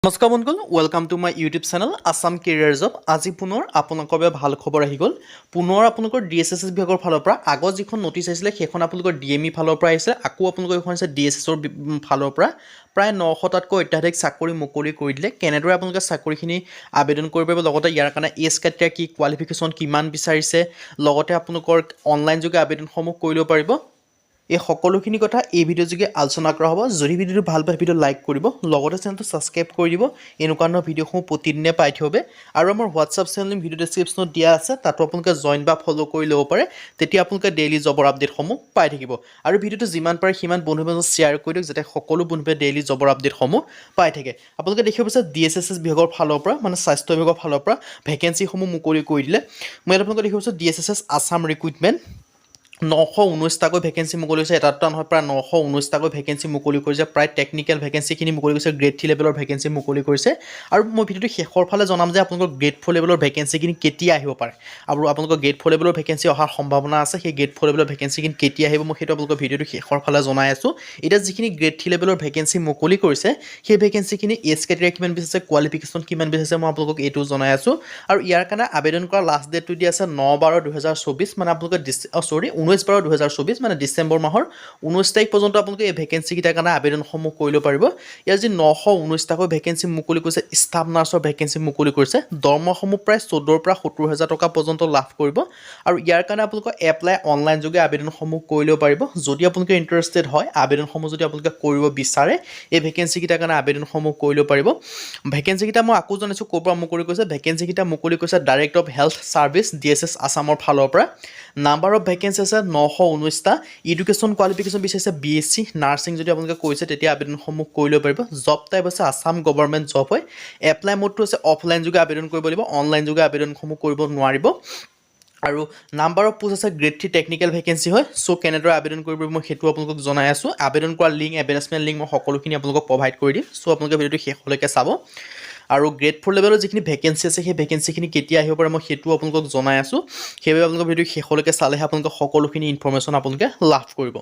নমস্কাৰ বন্ধুগণ welcome to my YouTube channel Assam career job আজি পুনৰ আপোনালোকৰ বাবে ভাল খবৰ আহি গ'ল পুনৰ আপোনালোকৰ ডিএছএছএছ বিভাগৰ ফালৰ পৰা আগত যিখন নটিছ আহিছিলে সেইখন আপোনালোকৰ ডিএমই ফালৰ পৰা আহিছে আকৌ আপোনালোকৰ এখন আছে ডিএছএছৰ ফালৰ পৰা প্ৰায় 900টাতকৈ অত্যাধিক চাকৰি মুকলি কৰি দিলে কেনেদৰে আপোনালোকে চাকৰিখিনি আবেদন কৰিব পাৰিব লগতে ইয়াৰ কাৰণে এজ ক্ৰাইটেৰিয়া কি কোৱালিফিকেশ্যন কিমান বিচাৰিছে লগতে আপোনালোকৰ অনলাইন যোগে আবেদনসমূহ কৰি ল'ব পাৰিব এই সকলোখিনি কথা এই ভিডিঅ' যোগে আলোচনা কৰা হ'ব যদি ভিডিঅ'টো ভাল পায় ভিডিঅ' লাইক কৰিব লগতে চেনেলটো ছাবস্ক্ৰাইব কৰি দিব এনেকুৱা ধৰণৰ ভিডিঅ'সমূহ প্ৰতিদিনে পাই থাকিব আৰু আমাৰ হোৱাটছআপ চেনেল ভিডিঅ' ডেছক্ৰিপশ্যনত দিয়া আছে তাতো আপোনালোকে জইন বা ফ'ল' কৰি ল'ব পাৰে তেতিয়া আপোনালোকে ডেইলি জবৰ আপডেটসমূহ পাই থাকিব আৰু ভিডিঅ'টো যিমান পাৰে সিমান বন্ধু বান্ধৱক শ্বেয়াৰ কৰি দিয়ক যাতে সকলো বন্ধুৱে ডেইলি জবৰ আপডেটসমূহ পাই থাকে আপোনালোকে দেখিব পাৰিছে ডিএছএছএছ বিভাগৰ ফালৰ পৰা মানে স্বাস্থ্য বিভাগৰ ফালৰ পৰা ভেকেঞ্চিসমূহ মুকলি কৰি দিলে মই ইয়াত আপোনালোকে দেখিব পাৰিছে ডিএছএছএছ আছাম ৰিক্ৰুইটমেণ্ট 919টাকৈ ভেকেঞ্চি মুকলি হৈছে এটা নহয় প্ৰায় 919টাকৈ ভেকেঞ্চি মুকলি কৰিছে প্ৰায় টেকনিকেল ভেকেঞ্চিখিনি মুকলি কৰিছে গ্ৰেড 3 লেভেলৰ ভেকেঞ্চি মুকলি কৰিছে আৰু মই ভিডিঅ'টো শেষৰ ফালে জনাম যে আপোনালোকৰ গ্ৰেড 4 লেভেলৰ ভেকেঞ্চিখিনি কেতিয়া আহিব পাৰে আৰু আপোনালোকৰ গ্ৰেড 4 লেভেলৰ ভেকেঞ্চি অহাৰ সম্ভাৱনা আছে সেই গ্ৰেড 4 লেভেলৰ ভেকেঞ্চিখিনি কেতিয়া আহিব মই সেইটো আপোনালোকৰ ভিডিঅ'টো শেষৰ ফালে জনাই আছোঁ এতিয়া যিখিনি গ্ৰেড 3 লেভেলৰ ভেকেঞ্চি মুকলি কৰিছে সেই ভেকেঞ্চিখিনি এজ ক্ৰাইটেৰিয়া কিমান বিচাৰিছে কোৱালিফিকেশ্যন কিমান বিচাৰিছে মই আপোনালোকক এইটো জনাই আছোঁ আৰু ইয়াৰ কাৰণে আবেদন কৰা লাষ্ট ডেটটো দিয়া আছে 9/12/2024 মানে আপোনালোকে 19/12/2024 মানে ডিচেম্বৰ মাহৰ 19 তাৰিখ পৰ্যন্ত আপোনালোকে এই ভেকেঞ্চিকেইটাৰ কাৰণে আবেদনসমূহ কৰিব পাৰিব ইয়াৰ যি 919টাকৈ ভেকেঞ্চি মুকলি কৰিছে ষ্টাফ নাৰ্ছৰ ভেকেঞ্চি মুকলি কৰিছে দৰমহাসমূহ প্ৰায় 14,000 টকা পৰ্যন্ত লাভ কৰিব আৰু ইয়াৰ কাৰণে আপোনালোকে এপ্লাই অনলাইন যোগে আবেদনসমূহ কৰি ল'ব পাৰিব যদি আপোনালোকে ইণ্টাৰেষ্টেড হয় আবেদনসমূহ যদি আপোনালোকে কৰিব বিচাৰে এই ভেকেঞ্চিকেইটাৰ কাৰণে আবেদনসমূহ কৰি ল'ব পাৰিব ভেকেঞ্চিকেইটা মই আকৌ জনাইছোঁ ক'ৰ পৰা মুকলি কৰিছে ভেকেঞ্চিকেইটা মুকলি কৰিছে ডাইৰেক্ট অফ হেল্থ ছাৰ্ভিচ ডিএছএছ আছামৰ ফালৰ পৰা নাম্বাৰ অফ ভেকেঞ্চি আছে 919টা এডুকেশ্যন কোৱালিফিকেশ্যন বিচাৰিছে বিএছচি নাৰ্ছিং যদি আপোনালোকে কৈছে তেতিয়া আবেদনসমূহ কৰি ল'ব পাৰিব জব টাইপ আছে আছাম গভৰ্ণমেণ্ট জব হয় এপ্লাই মোডটো আছে অফলাইন যোগে আবেদন কৰিব লাগিব অনলাইন যোগে আবেদনসমূহ কৰিব নোৱাৰিব আৰু নাম্বাৰ অফ পোষ্ট আছে গ্ৰেড 3 টেকনিকেল ভেকেঞ্চি হয় চ' কেনেদৰে আবেদন কৰিব মই সেইটো আপোনালোকক জনাই আছোঁ আবেদন কৰা লিংক এডভাৰটাইজমেণ্ট লিংক মই সকলোখিনি আপোনালোকক প্ৰভাইড কৰি দিম চ' আপোনালোকে ভিডিঅ'টো শেষলৈকে চাব আৰু গ্ৰেড 4 লেভেলৰ যিখিনি ভেকেঞ্চি আছে সেই ভেকেঞ্চিখিনি কেতিয়া আহিব পাৰে মই সেইটো আপোনালোকক জনাই আছোঁ সেইবাবে আপোনালোকে ভিডিঅ' শেষলৈকে চালেহে আপোনালোকে সকলোখিনি ইনফৰমেশ্যন আপোনালোকে লাভ কৰিব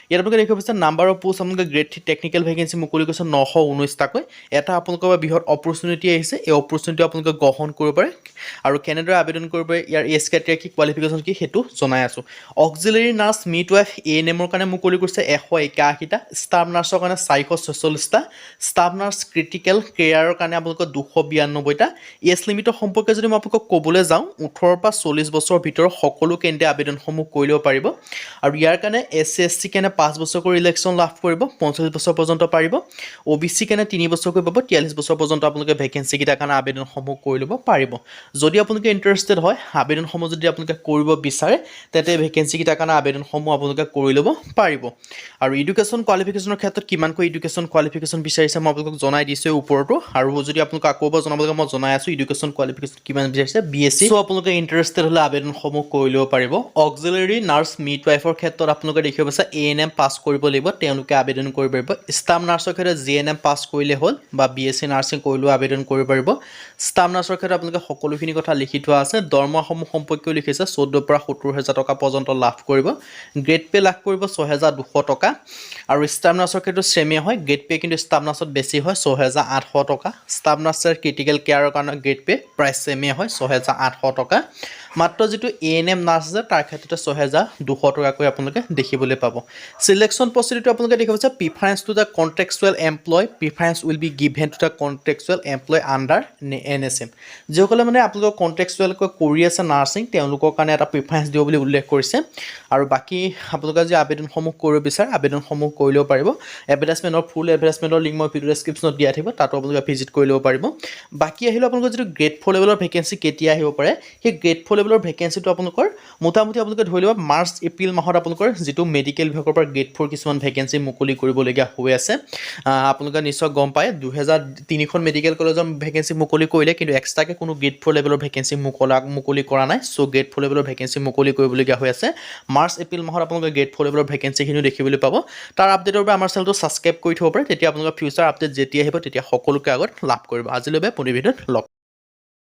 ইয়াত আপোনালোকে দেখিব পাৰিছে নাম্বাৰ অফ পোষ্ট আপোনালোকে গ্ৰেড 3 টেকনিকেল ভেকেঞ্চি মুকলি কৰিছে 919টাকৈ এটা আপোনালোকৰ বাবে বৃহৎ অপৰচুনিটি আহিছে এই অপৰচুনিটি আপোনালোকে গ্ৰহণ কৰিব পাৰে আৰু কেনেদৰে আবেদন কৰিব পাৰে ইয়াৰ এজ ক্ৰাইটেৰিয়া কি কোৱালিফিকেশ্যন কি সেইটো জনাই আছোঁ অক্সিলাৰী নাৰ্ছ মিডৱাইফ এএনএমৰ কাৰণে মুকলি কৰিছে 181টা ষ্টাফ নাৰ্ছৰ কাৰণে 446টা ষ্টাফ নাৰ্ছ ক্ৰিটিকেল কেয়াৰৰ কাৰণে আপোনালোকৰ 292টা এজ লিমিটৰ সম্পৰ্কে যদি মই আপোনালোকক ক'বলৈ যাওঁ 18 পৰা 40 বছৰৰ ভিতৰত সকলো কেন্দ্ৰীয় আবেদনসমূহ কৰি ল'ব পাৰিব আৰু ইয়াৰ কাৰণে SC কাৰণে 5 বছৰ কৰি ইলেকশ্যন লাভ কৰিব 45 বছৰ পৰ্যন্ত পাৰিব OBC কাৰণে 3 বছৰ কৰি পাব 43 বছৰ পৰ্যন্ত আপোনালোকে ভেকেঞ্চিকেইটাৰ কাৰণে আবেদনসমূহ কৰি ল'ব পাৰিব যদি আপোনালোকে ইণ্টাৰেষ্টেড হয় আবেদনসমূহ যদি আপোনালোকে কৰিব বিচাৰে তেন্তে ভেকেঞ্চিকেইটাৰ কাৰণে আবেদনসমূহ আপোনালোকে কৰি ল'ব পাৰিব আৰু এডুকেশ্যন কোৱালিফিকেশ্যনৰ ক্ষেত্ৰত কিমানকৈ এডুকেশ্যন কোৱালিফিকেশ্যন বিচাৰিছে মই আপোনালোকক জনাই দিছোঁ ওপৰতো আৰু যদি আপোনালোকে আকৌ এবাৰ জনাব লাগে মই জনাই আছোঁ এডুকেশ্যন কোৱালিফিকেশ্যন কিমান বিচাৰিছে বিএছচি চ' আপোনালোকে ইণ্টাৰেষ্টেড হ'লে আবেদনসমূহ কৰি ল'ব পাৰিব অক্সিলাৰী নাৰ্ছ মিডৱাইফৰ ক্ষেত্ৰত আপোনালোকে দেখিব পাইছে ANM পাছ কৰিব লাগিব তেওঁলোকে আবেদন কৰিব পাৰিব ষ্টাফ নাৰ্ছৰ ক্ষেত্ৰত GNM পাছ কৰিলে হ'ল বা BSc নাৰ্ছিং কৰিলেও আবেদন কৰিব পাৰিব ষ্টাফ নাৰ্ছৰ ক্ষেত্ৰত আপোনালোকে সকলোখিনি কথা লিখি থোৱা আছে দৰমহাসমূহ সম্পৰ্কেও লিখিছে 14 পৰা 70,000 টকা পৰ্যন্ত লাভ কৰিব গ্ৰেড পে লাভ কৰিব 6,200 টকা আৰু ষ্টাফ নাৰ্ছৰ ক্ষেত্ৰত ছেমে হয় গ্ৰেড পে কিন্তু ষ্টাফ নাৰ্ছত বেছি হয় 6,800 টকা ষ্টাফ নাৰ্ছৰ ক্ৰিটিকেল কেয়াৰৰ কাৰণে গ্ৰেড পে প্ৰায় ছেমে হয় 6,800 টকা মাত্ৰ যিটো ANM নাৰ্ছ আছে তাৰ ক্ষেত্ৰতে 6,200 টকাকৈ আপোনালোকে দেখিবলৈ পাব সিলেকশ্যন প্ৰচিডিউৰটো আপোনালোকে দেখিব পাইছে preference to the contractual employ preference will be given to the contractual employ under NSM যিসকলে মানে আপোনালোকৰ কন্ট্ৰেকচুৱেলকৈ কৰি আছে নাৰ্ছিং তেওঁলোকৰ কাৰণে এটা প্ৰিফাৰেন্স দিব বুলি উল্লেখ কৰিছে আৰু বাকী আপোনালোকে যি আবেদনসমূহ কৰিব বিচাৰে আবেদনসমূহ কৰি ল'ব পাৰিব এডভাৰটাইজমেণ্টৰ ফুল এডভাৰটাইজমেণ্টৰ লিংক মই ভিডিঅ' ডেছক্ৰিপশ্যনত দিয়া থাকিব তাতো আপোনালোকে ভিজিট কৰি ল'ব পাৰিব বাকী আহিলে আপোনালোকৰ যিটো গ্ৰেড 4 লেভেলৰ ভেকেঞ্চি কেতিয়া আহিব পাৰে সেই গ্ৰেড 4 লেভেলৰ ভেকেঞ্চিটো আপোনালোকৰ মোটামুটি আপোনালোকে ধৰি ল'ব মাৰ্চ এপ্ৰিল মাহত আপোনালোকৰ যিটো মেডিকেল বিভাগৰ পৰা গ্ৰেড 4 কিছুমান ভেকেঞ্চি মুকলি কৰিবলগীয়া হৈ আছে আপোনালোকে নিশ্চয় গম পায় 2003খন মেডিকেল কলেজৰ ভেকেঞ্চি মুকলি কৰিলে কিন্তু এক্সট্ৰাকৈ কোনো গ্ৰেড 4 লেভেলৰ ভেকেঞ্চি মুকলি কৰা নাই চ' গ্ৰেড 4 লেভেলৰ ভেকেঞ্চি মুকলি কৰিবলগীয়া হৈ আছে মাৰ্চ এপ্ৰিল মাহত আপোনালোকে গ্ৰেড 4 লেভেলৰ ভেকেঞ্চিখিনিও দেখিবলৈ পাব তাৰ আপডেটৰ বাবে আমাৰ চেনেলটো ছাবস্ক্ৰাইব কৰি থ'ব পাৰে তেতিয়া আপোনালোকৰ ফিউচাৰ আপডেট যেতিয়া আহিব তেতিয়া সকলোকে আগত লাভ কৰিব আজিলৈ পুনৰ ভিডিঅ'ত লগ